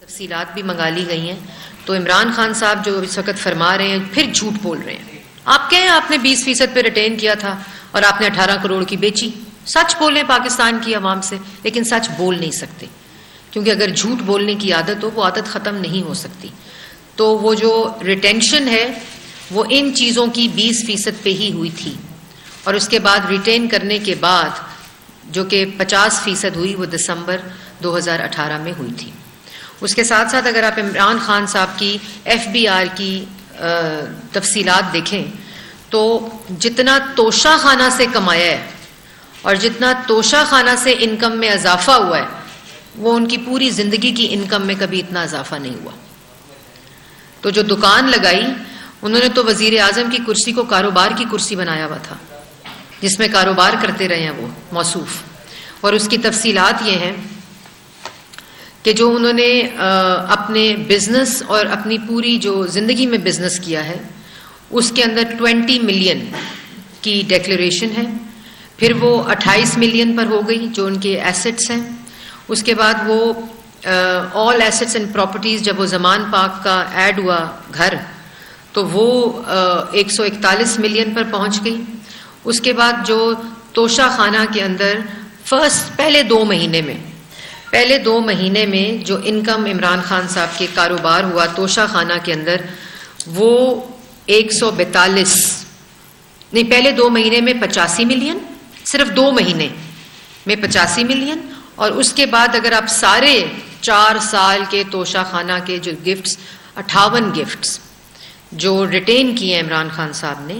تفصیلات بھی منگا لی گئی ہیں. تو عمران خان صاحب جو اس وقت فرما رہے ہیں پھر جھوٹ بول رہے ہیں. آپ کہیں آپ نے 20% پہ ریٹین کیا تھا اور آپ نے 18 کروڑ کی بیچی. سچ بولیں پاکستان کی عوام سے، لیکن سچ بول نہیں سکتے کیونکہ اگر جھوٹ بولنے کی عادت ہو وہ عادت ختم نہیں ہو سکتی. تو وہ جو ریٹینشن ہے وہ ان چیزوں کی 20% پہ ہی ہوئی تھی، اور اس کے بعد ریٹین کرنے کے بعد جو کہ 50% ہوئی وہ دسمبر 2018 میں ہوئی تھی. اس کے ساتھ ساتھ اگر آپ عمران خان صاحب کی FBR کی تفصیلات دیکھیں تو جتنا توشہ خانہ سے کمایا ہے اور جتنا توشہ خانہ سے انکم میں اضافہ ہوا ہے وہ ان کی پوری زندگی کی انکم میں کبھی اتنا اضافہ نہیں ہوا. تو جو دکان لگائی انہوں نے تو وزیر اعظم کی کرسی کو کاروبار کی کرسی بنایا ہوا تھا جس میں کاروبار کرتے رہے ہیں وہ موصوف. اور اس کی تفصیلات یہ ہیں کہ جو انہوں نے اپنے بزنس اور اپنی پوری جو زندگی میں بزنس کیا ہے اس کے اندر 20 ملین کی ڈیکلیریشن ہے، پھر وہ 28 ملین پر ہو گئی جو ان کے ایسٹس ہیں. اس کے بعد وہ آل ایسٹس اینڈ پراپرٹیز جب وہ زمان پاک کا ایڈ ہوا گھر تو وہ 141 ملین پر پہنچ گئی. اس کے بعد جو توشہ خانہ کے اندر پہلے دو مہینے میں جو انکم عمران خان صاحب کے کاروبار ہوا توشہ خانہ کے اندر وہ 142 نہیں، پہلے 2 مہینے میں 85 ملین، صرف 2 مہینے میں 85 ملین. اور اس کے بعد اگر آپ سارے 4 سال کے توشہ خانہ کے جو گفٹس 58 گفٹس جو ریٹین کیے ہیں عمران خان صاحب نے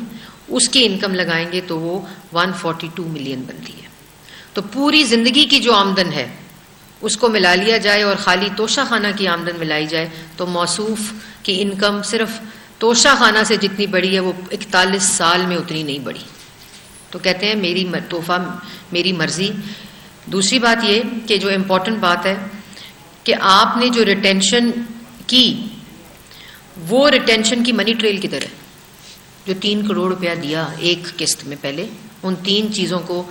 اس کی انکم لگائیں گے تو وہ 142 ملین بنتی ہے. تو پوری زندگی کی جو آمدن ہے اس کو ملا لیا جائے اور خالی توشہ خانہ کی آمدن ملائی جائے تو موصوف کی انکم صرف توشہ خانہ سے جتنی بڑی ہے وہ 41 سال میں اتنی نہیں بڑھی. تو کہتے ہیں میری تحفہ میری مرضی. دوسری بات یہ کہ جو امپورٹنٹ بات ہے کہ آپ نے جو ریٹینشن کی وہ ریٹینشن کی منی ٹریل کدھر ہے؟ جو 3 کروڑ روپیہ دیا ایک قسط میں پہلے ان 3 چیزوں کو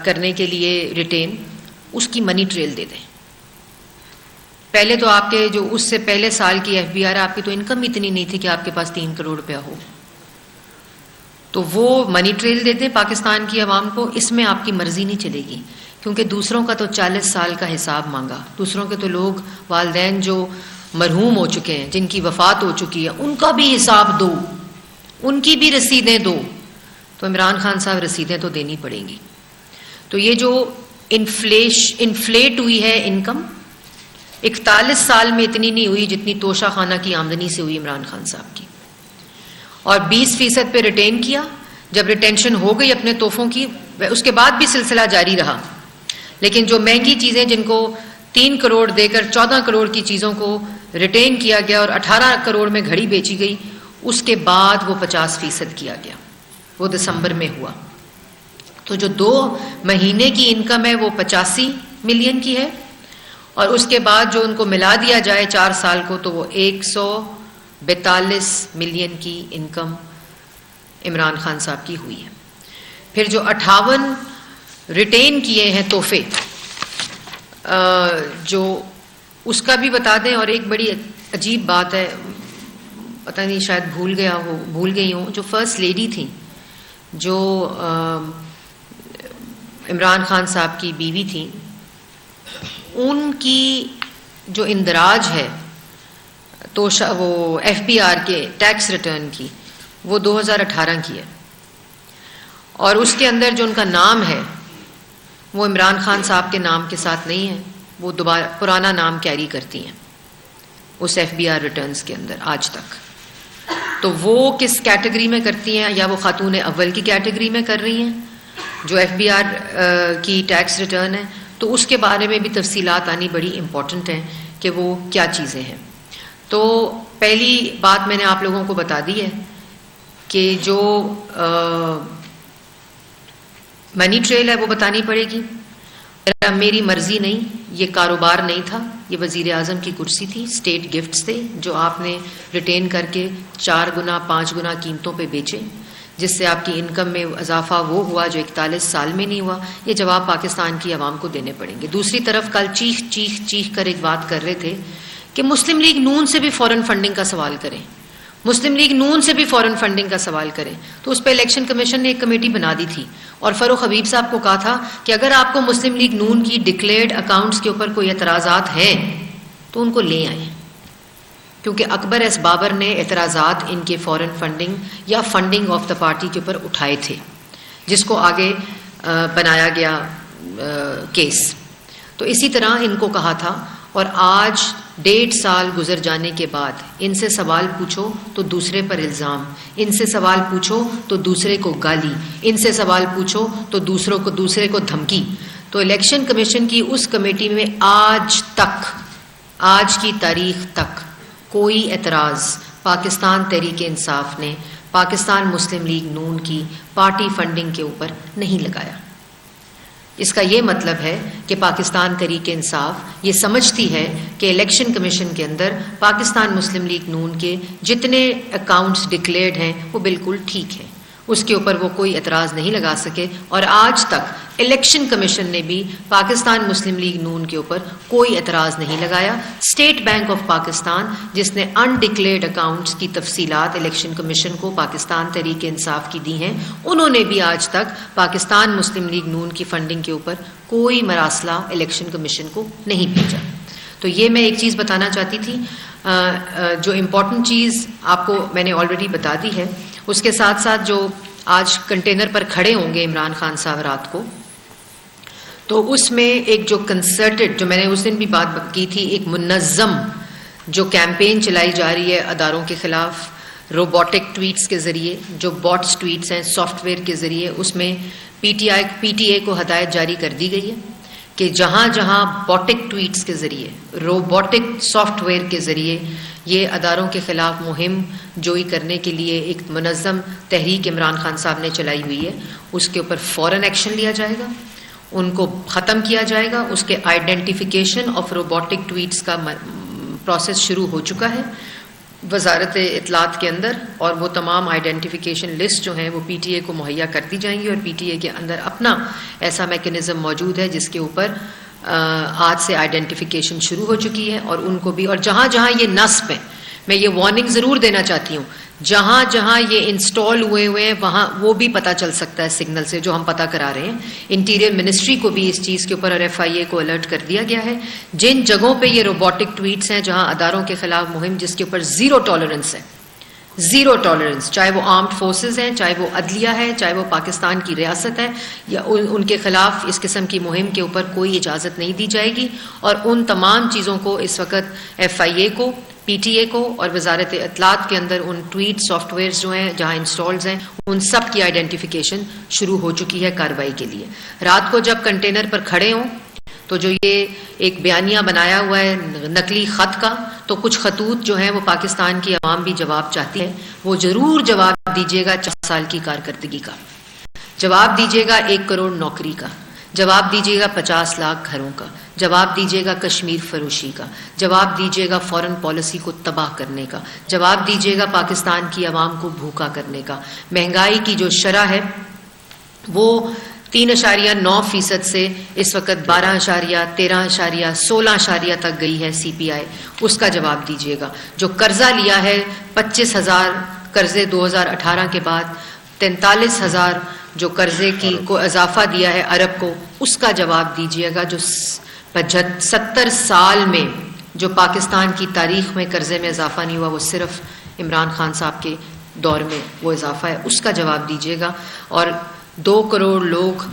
کرنے کے لیے ریٹین، اس کی منی ٹریل دے دیں. پہلے تو آپ کے جو اس سے پہلے سال کی FBR آپ کی تو انکم اتنی نہیں تھی کہ آپ کے پاس 3 کروڑ روپیہ ہو. تو وہ منی ٹریل دے دیں پاکستان کی عوام کو. اس میں آپ کی مرضی نہیں چلے گی کیونکہ دوسروں کا تو 40 سال کا حساب مانگا. دوسروں کے تو لوگ والدین جو مرحوم ہو چکے ہیں جن کی وفات ہو چکی ہے ان کا بھی حساب دو، ان کی بھی رسیدیں دو. تو عمران خان صاحب رسیدیں تو دینی پڑیں گی. تو یہ جو انفلیٹ ہوئی ہے انکم 41 سال میں اتنی نہیں ہوئی جتنی توشہ خانہ کی آمدنی سے ہوئی عمران خان صاحب کی. اور 20% پہ ریٹین کیا. جب ریٹینشن ہو گئی اپنے تحفوں کی اس کے بعد بھی سلسلہ جاری رہا، لیکن جو مہنگی چیزیں جن کو 3 کروڑ دے کر 14 کروڑ کی چیزوں کو ریٹین کیا گیا اور 18 کروڑ میں گھڑی بیچی گئی اس کے بعد وہ 50% کیا گیا. وہ دسمبر میں ہوا. تو جو 2 مہینے کی انکم ہے وہ 85 ملین کی ہے اور اس کے بعد جو ان کو ملا دیا جائے 4 سال کو تو وہ 142 ملین کی انکم عمران خان صاحب کی ہوئی ہے. پھر جو 58 ریٹین کیے ہیں تحفے جو اس کا بھی بتا دیں. اور ایک بڑی عجیب بات ہے، پتہ نہیں شاید بھول گئی ہوں، جو فرسٹ لیڈی تھیں جو عمران خان صاحب کی بیوی تھیں ان کی جو اندراج ہے تو وہ FBR کے ٹیکس ریٹرن کی وہ 2018 کی ہے اور اس کے اندر جو ان کا نام ہے وہ عمران خان صاحب کے نام کے ساتھ نہیں ہے، وہ دوبارہ پرانا نام کیری کرتی ہیں اس FBR ریٹرنز کے اندر آج تک. تو وہ کس کیٹیگری میں کرتی ہیں؟ یا وہ خاتون اول کی کیٹیگری میں کر رہی ہیں جو FBR کی ٹیکس ریٹرن ہے. تو اس کے بارے میں بھی تفصیلات آنی بڑی امپورٹنٹ ہیں کہ وہ کیا چیزیں ہیں. تو پہلی بات میں نے آپ لوگوں کو بتا دی ہے کہ جو منی ٹریل ہے وہ بتانی پڑے گی. میری مرضی نہیں، یہ کاروبار نہیں تھا، یہ وزیر اعظم کی کرسی تھی. اسٹیٹ گفٹس تھے جو آپ نے ریٹین کر کے 4 گنا 5 گنا قیمتوں پہ بیچے جس سے آپ کی انکم میں اضافہ وہ ہوا جو 41 سال میں نہیں ہوا. یہ جواب پاکستان کی عوام کو دینے پڑیں گے. دوسری طرف کل چیخ کر ایک بات کر رہے تھے کہ مسلم لیگ نون سے بھی فورن فنڈنگ کا سوال کریں، مسلم لیگ نون سے بھی فورن فنڈنگ کا سوال کریں. تو اس پہ الیکشن کمیشن نے ایک کمیٹی بنا دی تھی اور فروخ حبیب صاحب کو کہا تھا کہ اگر آپ کو مسلم لیگ نون کی ڈکلیئرڈ اکاؤنٹس کے اوپر کوئی اعتراضات ہیں تو ان کو لے آئیں، کیونکہ اکبر ایس بابر نے اعتراضات ان کے فورن فنڈنگ یا فنڈنگ آف دا پارٹی کے اوپر اٹھائے تھے، جس کو آگے بنایا گیا کیس. تو اسی طرح ان کو کہا تھا، اور آج 1.5 سال گزر جانے کے بعد ان سے سوال پوچھو تو دوسرے پر الزام، ان سے سوال پوچھو تو دوسرے کو گالی، ان سے سوال پوچھو تو دوسرے کو دھمکی. تو الیکشن کمیشن کی اس کمیٹی میں آج تک، آج کی تاریخ تک کوئی اعتراض پاکستان تحریک انصاف نے پاکستان مسلم لیگ نون کی پارٹی فنڈنگ کے اوپر نہیں لگایا. اس کا یہ مطلب ہے کہ پاکستان تحریک انصاف یہ سمجھتی ہے کہ الیکشن کمیشن کے اندر پاکستان مسلم لیگ نون کے جتنے اکاؤنٹس ڈکلیئرڈ ہیں وہ بالکل ٹھیک ہے، اس کے اوپر وہ کوئی اعتراض نہیں لگا سکے. اور آج تک الیکشن کمیشن نے بھی پاکستان مسلم لیگ نون کے اوپر کوئی اعتراض نہیں لگایا. اسٹیٹ بینک آف پاکستان جس نے انڈکلیئرڈ اکاؤنٹس کی تفصیلات الیکشن کمیشن کو پاکستان تحریک انصاف کی دی ہیں، انہوں نے بھی آج تک پاکستان مسلم لیگ نون کی فنڈنگ کے اوپر کوئی مراسلہ الیکشن کمیشن کو نہیں بھیجا. تو یہ میں ایک چیز بتانا چاہتی تھی. جو امپورٹنٹ چیز آپ کو میں نے آلریڈی بتا دی ہے. اس کے ساتھ ساتھ جو آج کنٹینر پر کھڑے ہوں گے عمران خان صاحب رات کو، تو اس میں ایک جو کنسرٹڈ، جو میں نے اس دن بھی بات کی تھی، ایک منظم جو کیمپین چلائی جا رہی ہے اداروں کے خلاف روبوٹک ٹویٹس کے ذریعے، جو باٹس ٹویٹس ہیں سافٹ ویئر کے ذریعے، اس میں پی ٹی اے کو ہدایت جاری کر دی گئی ہے کہ جہاں جہاں باٹک ٹویٹس کے ذریعے، روبوٹک سافٹ ویئر کے ذریعے یہ اداروں کے خلاف مہم جوئی کرنے کے لیے ایک منظم تحریک عمران خان صاحب نے چلائی ہوئی ہے، اس کے اوپر فوراً ایکشن لیا جائے گا، ان کو ختم کیا جائے گا. اس کے آئیڈینٹیفیکیشن آف روبوٹک ٹویٹس کا پروسیس شروع ہو چکا ہے وزارت اطلاعات کے اندر، اور وہ تمام آئیڈینٹیفیکیشن لسٹ جو ہیں وہ پی ٹی اے کو مہیا کر دی جائیں گی، اور پی ٹی اے کے اندر اپنا ایسا میکنزم موجود ہے جس کے اوپر آج سے آئیڈینٹیفیکیشن شروع ہو چکی ہے. اور ان کو بھی، اور جہاں جہاں یہ نصب ہیں، میں یہ وارننگ ضرور دینا چاہتی ہوں، جہاں جہاں یہ انسٹال ہوئے ہیں وہاں وہ بھی پتہ چل سکتا ہے سگنل سے، جو ہم پتہ کرا رہے ہیں. انٹیریئر منسٹری کو بھی اس چیز کے اوپر اور ایف آئی اے کو الرٹ کر دیا گیا ہے. جن جگہوں پہ یہ روبوٹک ٹویٹس ہیں، جہاں اداروں کے خلاف مہم جس کے اوپر زیرو ٹالرنس ہے، زیرو ٹالرنس، چاہے وہ آرمڈ فورسز ہیں، چاہے وہ عدلیہ ہے، چاہے وہ پاکستان کی ریاست ہے، یا ان کے خلاف اس قسم کی مہم کے اوپر کوئی اجازت نہیں دی جائے گی. اور ان تمام چیزوں کو اس وقت ایف آئی اے کو، پی ٹی اے کو اور وزارت اطلاعات کے اندر ان ٹویٹ سافٹ ویئرز جو ہیں جہاں انسٹالز ہیں ان سب کی آئیڈینٹیفیکیشن شروع ہو چکی ہے کارروائی کے لیے. رات کو جب کنٹینر پر کھڑے ہوں تو جو یہ ایک بیانیہ بنایا ہوا ہے نقلی خط کا، تو کچھ خطوط جو ہیں وہ پاکستان کی عوام بھی جواب چاہتی ہے، وہ ضرور جواب دیجیے گا 4 سال کی کارکردگی کا، جواب دیجیے گا 1 کروڑ نوکری کا، جواب دیجیے گا 50 لاکھ گھروں کا، جواب دیجیے گا کشمیر فروشی کا، جواب دیجیے گا فورن پالیسی کو تباہ کرنے کا، جواب دیجیے گا پاکستان کی عوام کو بھوکا کرنے کا. مہنگائی کی جو شرح ہے وہ 3.9% سے اس وقت 12.13 16 تک گئی ہے سی پی آئی، اس کا جواب دیجیے گا. جو قرضہ لیا ہے 25,000 قرضے 2018 کے بعد، 43,000 جو قرضے کی کو اضافہ دیا ہے عرب کو، اس کا جواب دیجیے گا. جو 70 سال میں جو پاکستان کی تاریخ میں قرضے میں اضافہ نہیں ہوا، وہ صرف عمران خان صاحب کے دور میں وہ اضافہ ہے، اس کا جواب دیجیے گا. اور 2 کروڑ لوگ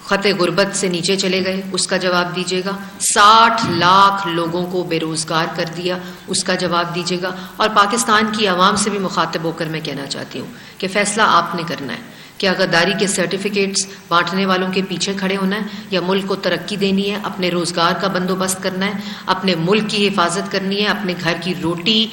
خط غربت سے نیچے چلے گئے، اس کا جواب دیجیے گا. 60 لاکھ لوگوں کو بے روزگار کر دیا، اس کا جواب دیجیے گا. اور پاکستان کی عوام سے بھی مخاطب ہو کر میں کہنا چاہتی ہوں کہ فیصلہ آپ نے کرنا ہے کہ غداری کے سرٹیفکیٹس بانٹنے والوں کے پیچھے کھڑے ہونا ہے یا ملک کو ترقی دینی ہے، اپنے روزگار کا بندوبست کرنا ہے، اپنے ملک کی حفاظت کرنی ہے، اپنے گھر کی روٹی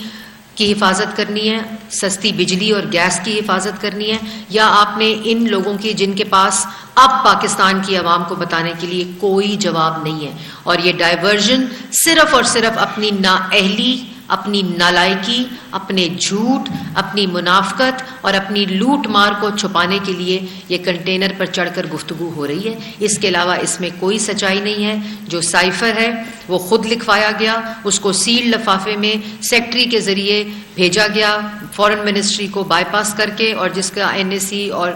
کی حفاظت کرنی ہے، سستی بجلی اور گیس کی حفاظت کرنی ہے، یا آپ نے ان لوگوں کی جن کے پاس اب پاکستان کی عوام کو بتانے کے لیے کوئی جواب نہیں ہے، اور یہ ڈائیورژن صرف اور صرف اپنی نااہلی اپنی نالائکی، اپنے جھوٹ، اپنی منافقت اور اپنی لوٹ مار کو چھپانے کے لیے یہ کنٹینر پر چڑھ کر گفتگو ہو رہی ہے. اس کے علاوہ اس میں کوئی سچائی نہیں ہے. جو سائفر ہے وہ خود لکھوایا گیا، اس کو سیل لفافے میں سیکٹری کے ذریعے بھیجا گیا فورن منسٹری کو بائی پاس کر کے، اور جس کا NSC اور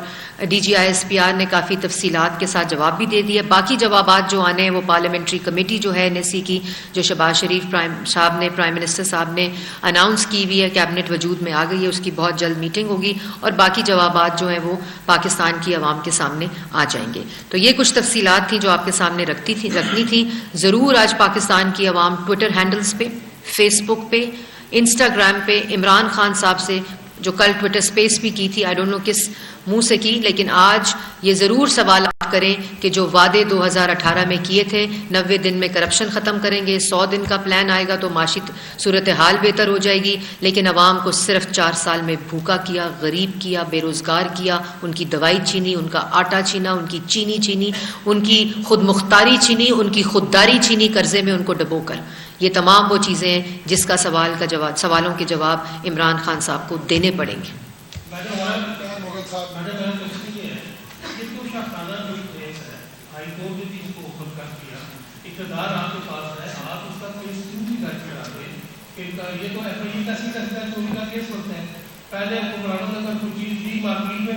DGISPR نے کافی تفصیلات کے ساتھ جواب بھی دے دیا. باقی جوابات جو آنے ہیں وہ پارلیمنٹری کمیٹی جو ہے NSC کی، جو شہباز شریف پرائم منسٹر صاحب نے اناؤنس کی ہوئی ہے، کیبنٹ وجود میں آ گئی ہے، اس کی بہت جلد میٹنگ ہوگی اور باقی جوابات جو ہیں وہ پاکستان کی عوام کے سامنے آ جائیں گے. تو یہ کچھ تفصیلات تھیں جو آپ کے سامنے رکھنی تھی. ضرور آج پاکستان کی عوام ٹویٹر ہینڈلز پہ، فیس بک پہ، انسٹاگرام پہ عمران خان صاحب سے جو کل ٹویٹر سپیس بھی کی تھی، آئی ڈونٹ نو کس منہ سے کی، لیکن آج یہ ضرور سوالات کریں کہ جو وعدے 2018 میں کیے تھے 90 دن میں کرپشن ختم کریں گے، 100 دن کا پلان آئے گا تو معاشی صورتحال بہتر ہو جائے گی، لیکن عوام کو صرف 4 سال میں بھوکا کیا، غریب کیا، بے روزگار کیا، ان کی دوائی چھینی، ان کا آٹا چھینا، ان کی چینی چھینی، ان کی خود مختاری چھینی، ان کی خودداری چھینی، قرضے میں ان کو ڈبو کر. یہ تمام وہ چیزیں ہیں جس کا سوالوں کے جواب عمران خان صاحب کو دینے پڑیں گے. اقتدار آپ کے پاس ہے، آپ اس کا کوئی اسکول بھی درج کرا دیں کہ یہ تو FIU کا کیس ہوتے ہیں. پہلے عمران خان کا کوئی چیز دی مارکیٹ میں